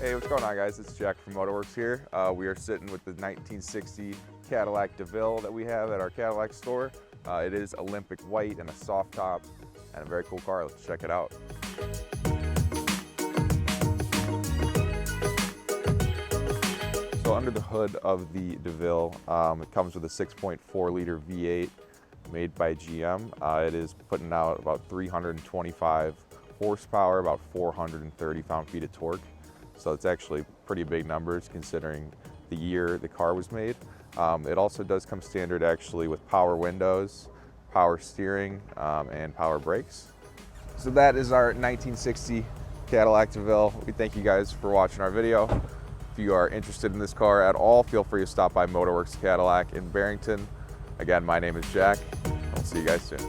Hey, what's going on, guys? It's Jack from Motor Werks here. We are sitting with the 1960 Cadillac DeVille that we have at our Cadillac store. It is Olympic white and a soft top and a very cool car. Let's check it out. So under the hood of the DeVille, it comes with a 6.4 liter V8 made by GM. It is putting out about 325 horsepower, about 430 pound-feet of torque. So it's actually pretty big numbers considering the year the car was made. It also does come standard actually with power windows, power steering, and power brakes. So that is our 1960 Cadillac DeVille. We thank you guys for watching our video. If you are interested in this car at all, feel free to stop by Motor Werks Cadillac in Barrington. Again, my name is Jack. I'll see you guys soon.